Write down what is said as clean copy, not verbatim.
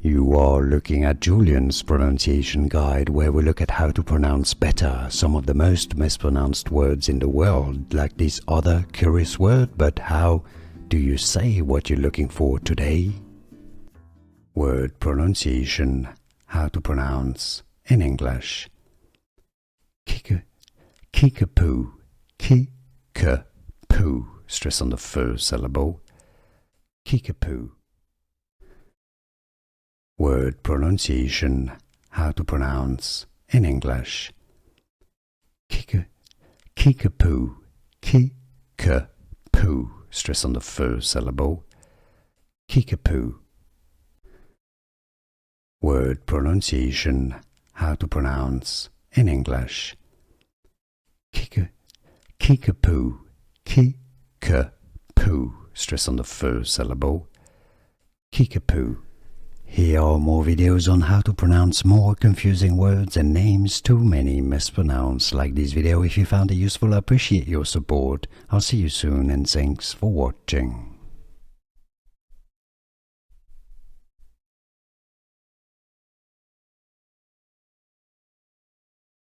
You are looking at Julian's pronunciation guide, where we look at how to pronounce better some of the most mispronounced words in the world, like this other curious word. But how do you say what you're looking for today? Word pronunciation, how to pronounce in English. Kickapoo, kickapoo, stress on the first syllable. Kickapoo. Word pronunciation, how to pronounce in English. Kickapoo, kickapoo, stress on the first syllable. Kickapoo. Word pronunciation, how to pronounce in English. Kickapoo, kickapoo, stress on the first syllable. Kickapoo. Here are more videos on how to pronounce more confusing words and names too many mispronounced. Like this video if you found it useful. I appreciate your support. I'll see you soon and thanks for watching.